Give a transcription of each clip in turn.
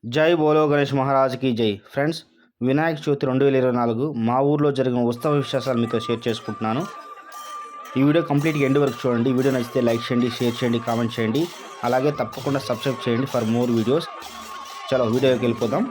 జై బోలో గణేష్ మహారాజ్కి జై. ఫ్రెండ్స్, వినాయక చవితి 2024 మా ఊర్లో జరిగిన ఉత్సవ విశేషాలు మీతో షేర్ చేసుకుంటున్నాను. ఈ వీడియో కంప్లీట్గా ఎండ్ వరకు చూడండి. వీడియో నచ్చితే లైక్ చేయండి, షేర్ చేయండి, కామెంట్ చేయండి. అలాగే తప్పకుండా సబ్స్క్రైబ్ చేయండి ఫర్ మోర్ వీడియోస్. చలో వీడియోకి వెళ్ళిపోదాం.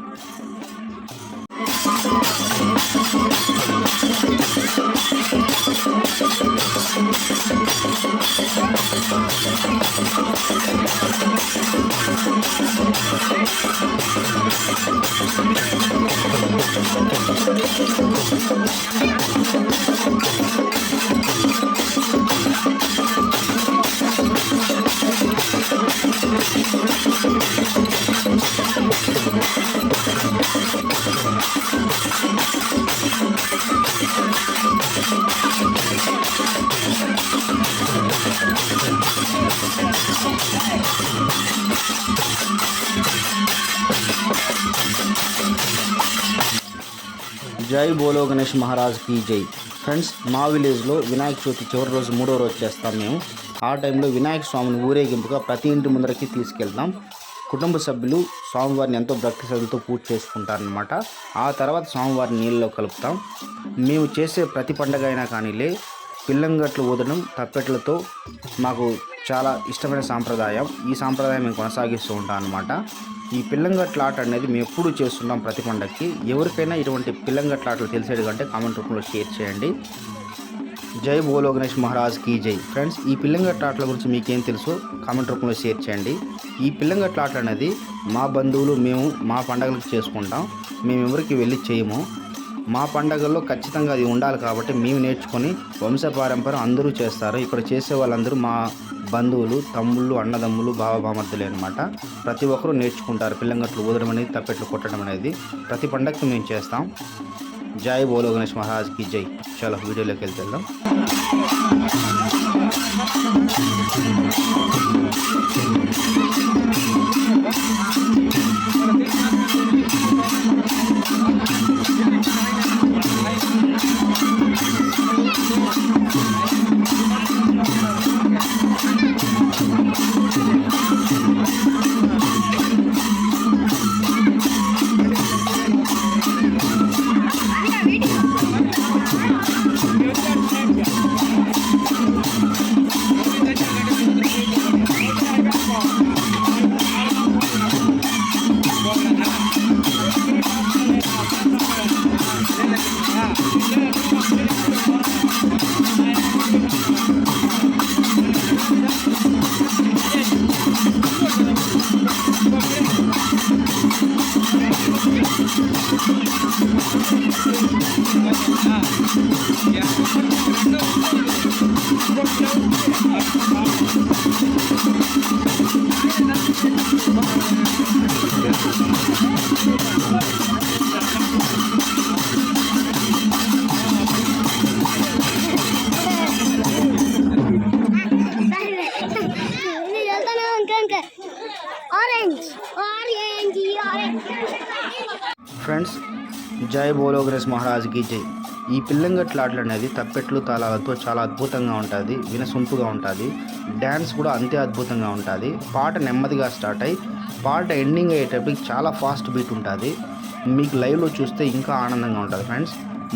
జై బోలో గణేష్ మహారాజ్కి జై. ఫ్రెండ్స్, మా విలేజ్లో వినాయక చవితి చివరి రోజు 3వ రోజు చేస్తాం మేము. ఆ టైంలో వినాయక స్వామిని ఊరేగింపుగా ప్రతి ఇంటి ముందరకి తీసుకెళ్తాం. కుటుంబ సభ్యులు స్వామివారిని ఎంతో భక్తి శ్రద్ధలతో పూజ చేసుకుంటారనమాట. ఆ తర్వాత స్వామివారిని నీళ్ళలో కలుపుతాం. మేము చేసే ప్రతి పండగ అయినా కానీలే పిల్లంగట్లు ఊదడం తప్పెట్లతో మాకు చాలా ఇష్టమైన సాంప్రదాయం. ఈ సాంప్రదాయం మేము కొనసాగిస్తూ ఉంటాం అన్నమాట. ఈ పిల్లంగట్ల ఆట అనేది మేము ఎప్పుడు చేస్తున్నాం ప్రతి పండగకి. ఎవరికైనా ఇటువంటి పిల్లంగట్ల ఆటలు తెలిసేది కంటే కామెంట్ రూపంలో షేర్ చేయండి. జై బోలో గణేష్ మహారాజ్కి జై. ఫ్రెండ్స్, ఈ పిల్లంగట్ల ఆటల గురించి మీకేం తెలుసో కామెంట్ రూపంలో షేర్ చేయండి. ఈ పిల్లంగట్ల ఆట అనేది మా బంధువులు మేము మా పండగలకు చేసుకుంటాం. మేము ఎవరికి వెళ్ళి చేయము. మా పండగల్లో ఖచ్చితంగా అది ఉండాలి కాబట్టి మేము నేర్చుకొని వంశపారంపర్యం అందరూ చేస్తారు. ఇక్కడ చేసే వాళ్ళందరూ మా బంధువులు, తమ్ముళ్ళు, అన్నదమ్ములు, బావబామర్దులే అనమాట. ప్రతి ఒక్కరూ నేర్చుకుంటారు పిల్లంగట్లు ఊదడం అనేది, తప్పెట్లు కొట్టడం అనేది. ప్రతి పండగకి మేము చేస్తాం. జై బోలో గణేష్ మహారాజ్కి జై. చాలా వీడియోలోకి వెళ్తాం. ఫ్రెండ్స్, జై బోలో గణేష్ మహారాజ్కి జై. ఈ పిల్లంగట్ల ఆటలు అనేది తప్పెట్లు తాళాలతో చాలా అద్భుతంగా ఉంటుంది, వినసొంపుగా ఉంటుంది. డ్యాన్స్ కూడా అంతే అద్భుతంగా ఉంటుంది. పాట నెమ్మదిగా స్టార్ట్ అయ్యి పాట ఎండింగ్ అయ్యేటప్పటికి చాలా ఫాస్ట్ బీట్ ఉంటుంది. మీకు లైవ్లో చూస్తే ఇంకా ఆనందంగా ఉంటుంది. ఫ్రెండ్స్,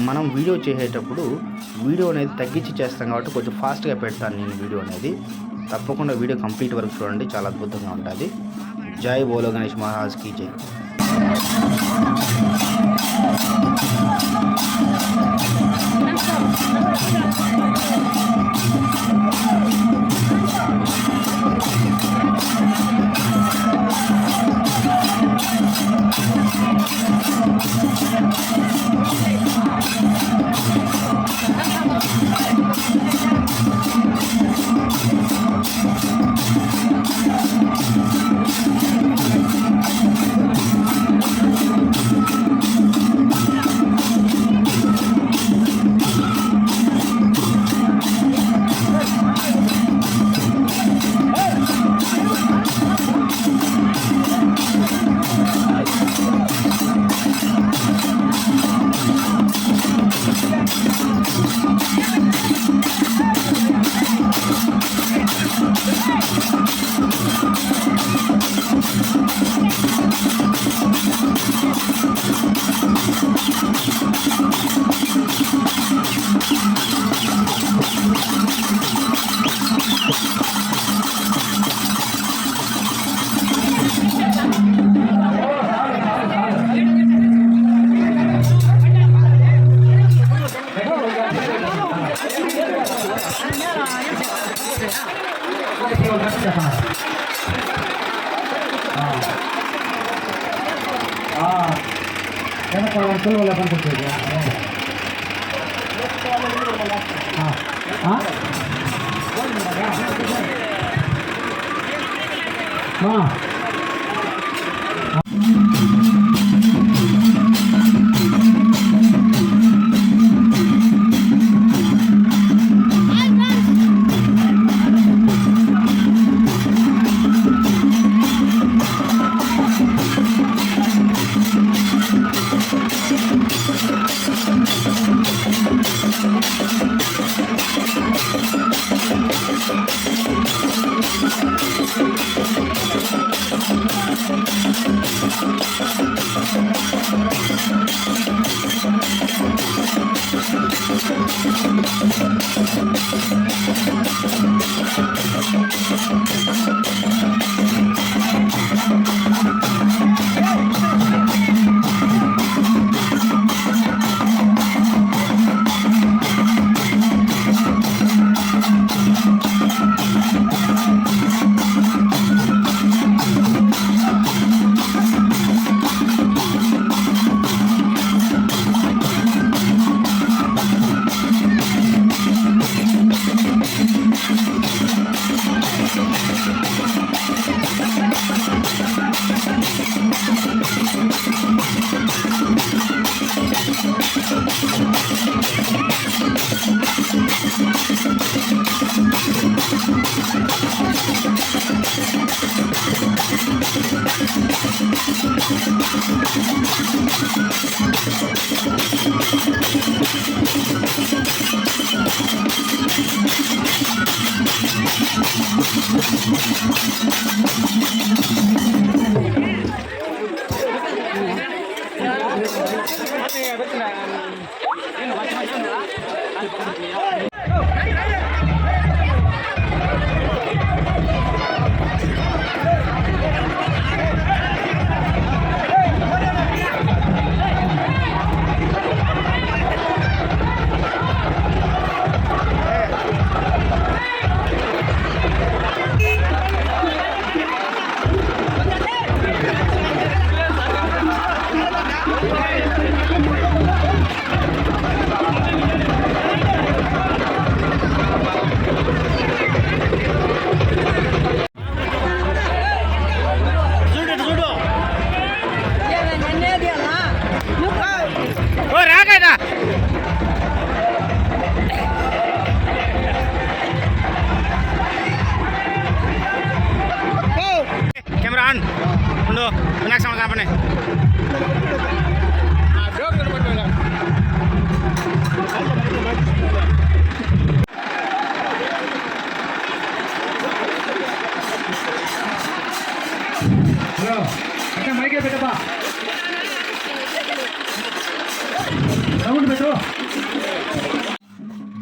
మనం వీడియో చేసేటప్పుడు వీడియో అనేది తగ్గించి చేస్తాం కాబట్టి కొంచెం ఫాస్ట్గా పెడతాను నేను వీడియో అనేది. తప్పకుండా వీడియో కంప్లీట్ వరకు చూడండి, చాలా అద్భుతంగా ఉంటుంది. జై బోలో గణేష్ మహారాజ్కి జై.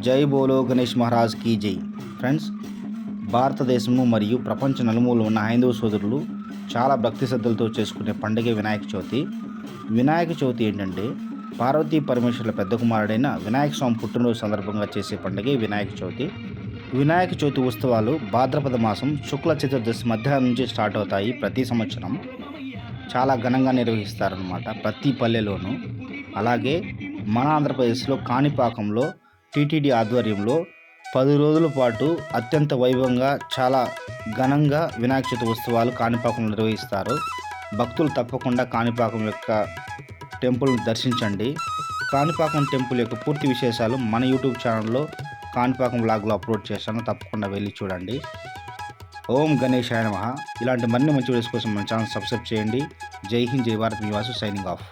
జై బోలో గణేష్ మహారాజ్ కీ జై. ఫ్రెండ్స్, భారతదేశము మరియు ప్రపంచ నలుమూలలో ఉన్న హైందవ సోదరులు చాలా భక్తి శ్రద్ధలతో చేసుకునే పండుగ వినాయక చవితి. వినాయక చవితి ఏంటంటే పార్వతీ పరమేశ్వరుల పెద్ద కుమారుడైన వినాయక స్వామి పుట్టినరోజు సందర్భంగా చేసే పండుగే వినాయక చవితి. వినాయక చవితి ఉత్సవాలు భాద్రపద మాసం శుక్ల చతుర్దశి మధ్యాహ్నం నుంచి స్టార్ట్ అవుతాయి. ప్రతి సంవత్సరం చాలా ఘనంగా నిర్వహిస్తారనమాట ప్రతి పల్లెలోనూ. అలాగే మన ఆంధ్రప్రదేశ్లో కాణిపాకంలో టీటీడీ ఆధ్వర్యంలో 10 రోజుల పాటు అత్యంత వైభవంగా చాలా ఘనంగా వినాయక చవితి ఉత్సవాలు కాణిపాకంలో నిర్వహిస్తారు. భక్తులు తప్పకుండా కాణిపాకం యొక్క టెంపుల్ని దర్శించండి. కాణిపాకం టెంపుల్ యొక్క పూర్తి విశేషాలు మన యూట్యూబ్ ఛానల్లో కాణిపాకం వ్లాగ్లో అప్లోడ్ చేశాను, తప్పకుండా వెళ్ళి చూడండి. ఓం గణేశాయ నమః. ఇలాంటి మరిన్ని మంచి వీడియోస్ కోసం మన ఛానల్ సబ్స్క్రైబ్ చేయండి. జై హింద్, జై భారత్. మీ వాసు సైనింగ్ ఆఫ్.